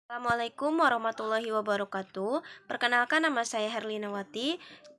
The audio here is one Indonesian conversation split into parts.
Assalamualaikum warahmatullahi wabarakatuh. Perkenalkan, nama saya Herlinawati,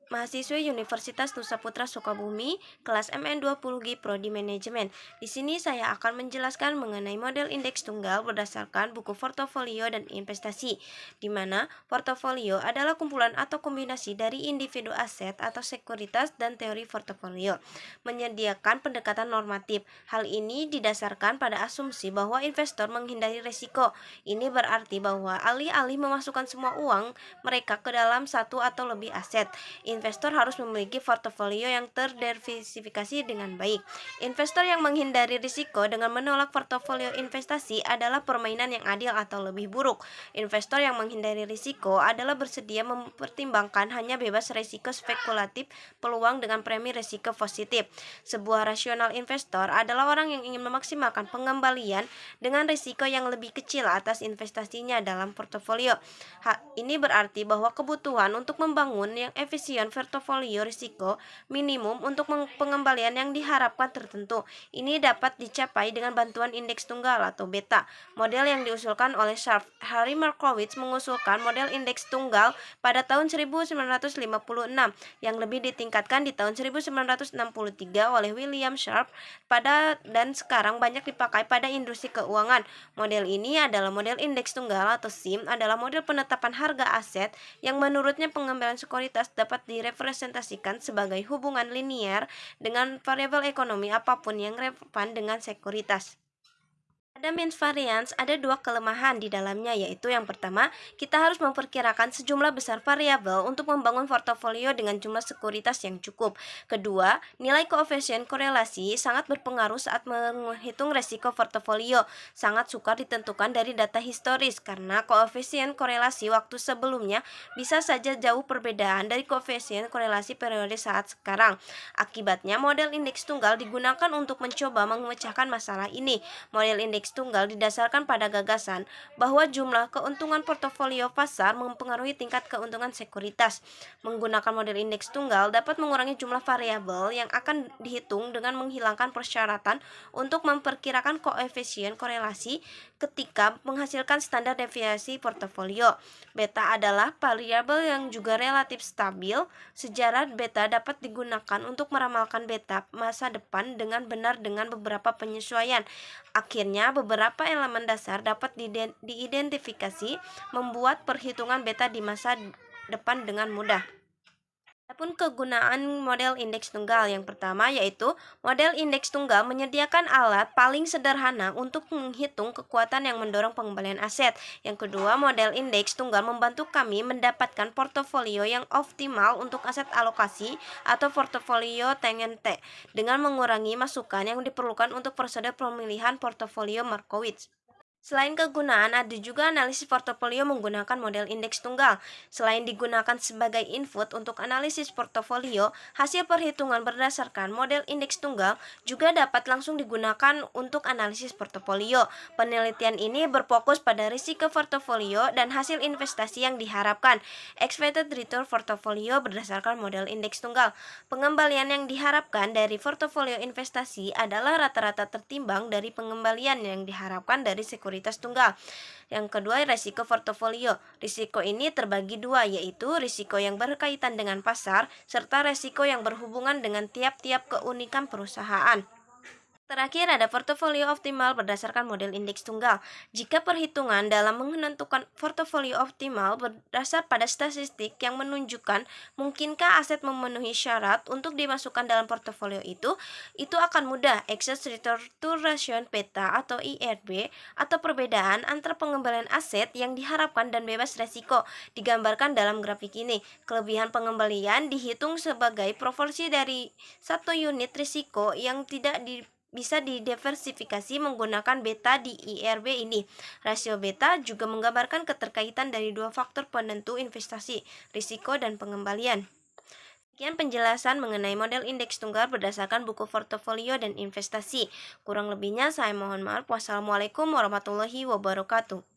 mahasiswi Universitas Nusa Putra Sukabumi, kelas MN20G Prodi Manajemen. Di sini saya akan menjelaskan mengenai model indeks tunggal berdasarkan buku portofolio dan investasi, di mana portofolio adalah kumpulan atau kombinasi dari individu aset atau sekuritas dan teori portofolio, menyediakan pendekatan normatif. Hal ini didasarkan pada asumsi bahwa investor menghindari risiko. Ini berarti bahwa alih-alih memasukkan semua uang mereka ke dalam satu atau lebih aset, investor harus memiliki portofolio yang terdiversifikasi dengan baik. Investor yang menghindari risiko dengan menolak portofolio investasi adalah permainan yang adil atau lebih buruk. Investor yang menghindari risiko adalah bersedia mempertimbangkan hanya bebas risiko spekulatif peluang dengan premi risiko positif. Sebuah rasional investor adalah orang yang ingin memaksimalkan pengembalian dengan risiko yang lebih kecil atas investasinya dalam portofolio. Ini berarti bahwa kebutuhan untuk membangun yang efisien portofolio risiko minimum untuk pengembalian yang diharapkan tertentu. Ini dapat dicapai dengan bantuan indeks tunggal atau beta. Model yang diusulkan oleh Sharpe. Harry Markowitz mengusulkan model indeks tunggal pada tahun 1956 yang lebih ditingkatkan di tahun 1963 oleh William Sharpe dan sekarang banyak dipakai pada industri keuangan. Model ini adalah model indeks tunggal atau SIM adalah model penetapan harga aset yang menurutnya pengembalian sekuritas dapat direpresentasikan sebagai hubungan linier dengan variabel ekonomi apapun yang relevan dengan sekuritas. Pada mean variance ada dua kelemahan di dalamnya, yaitu yang pertama, kita harus memperkirakan sejumlah besar variabel untuk membangun portofolio dengan jumlah sekuritas yang cukup. Kedua, nilai koefisien korelasi sangat berpengaruh saat menghitung resiko portofolio. Sangat sukar ditentukan dari data historis karena koefisien korelasi waktu sebelumnya bisa saja jauh perbedaan dari koefisien korelasi periode saat sekarang. Akibatnya, model indeks tunggal digunakan untuk mencoba memecahkan masalah ini. Model indeks tunggal didasarkan pada gagasan bahwa jumlah keuntungan portofolio pasar mempengaruhi tingkat keuntungan sekuritas. Menggunakan model indeks tunggal dapat mengurangi jumlah variabel yang akan dihitung dengan menghilangkan persyaratan untuk memperkirakan koefisien korelasi ketika menghasilkan standar deviasi portofolio. Beta adalah variabel yang juga relatif stabil. Sejarah beta dapat digunakan untuk meramalkan beta masa depan dengan benar dengan beberapa penyesuaian. Akhirnya, beberapa elemen dasar dapat diidentifikasi, membuat perhitungan beta di masa depan dengan mudah. Adapun kegunaan model indeks tunggal yang pertama yaitu model indeks tunggal menyediakan alat paling sederhana untuk menghitung kekuatan yang mendorong pengembalian aset. Yang kedua, model indeks tunggal membantu kami mendapatkan portofolio yang optimal untuk aset alokasi atau portofolio TNT dengan mengurangi masukan yang diperlukan untuk prosedur pemilihan portofolio Markowitz. Selain kegunaan, ada juga analisis portofolio menggunakan model indeks tunggal. Selain digunakan sebagai input untuk analisis portofolio, hasil perhitungan berdasarkan model indeks tunggal juga dapat langsung digunakan untuk analisis portofolio. Penelitian ini berfokus pada risiko portofolio dan hasil investasi yang diharapkan. Expected return portofolio berdasarkan model indeks tunggal. Pengembalian yang diharapkan dari portofolio investasi adalah rata-rata tertimbang dari pengembalian yang diharapkan dari sekuritas tunggal. Yang kedua, risiko portofolio. Risiko ini terbagi dua, yaitu risiko yang berkaitan dengan pasar serta risiko yang berhubungan dengan tiap-tiap keunikan perusahaan. Terakhir, ada portofolio optimal berdasarkan model indeks tunggal. Jika perhitungan dalam menentukan portofolio optimal berdasar pada statistik yang menunjukkan mungkinkah aset memenuhi syarat untuk dimasukkan dalam portofolio itu akan mudah. Excess return to ratio beta atau IRB atau perbedaan antara pengembalian aset yang diharapkan dan bebas resiko digambarkan dalam grafik ini. Kelebihan pengembalian dihitung sebagai proporsi dari satu unit risiko yang tidak bisa didiversifikasi menggunakan beta di IRB ini. Rasio beta juga menggambarkan keterkaitan dari dua faktor penentu investasi, risiko dan pengembalian. Sekian penjelasan mengenai model indeks tunggal berdasarkan buku portofolio dan investasi. Kurang lebihnya saya mohon maaf. Wassalamualaikum warahmatullahi wabarakatuh.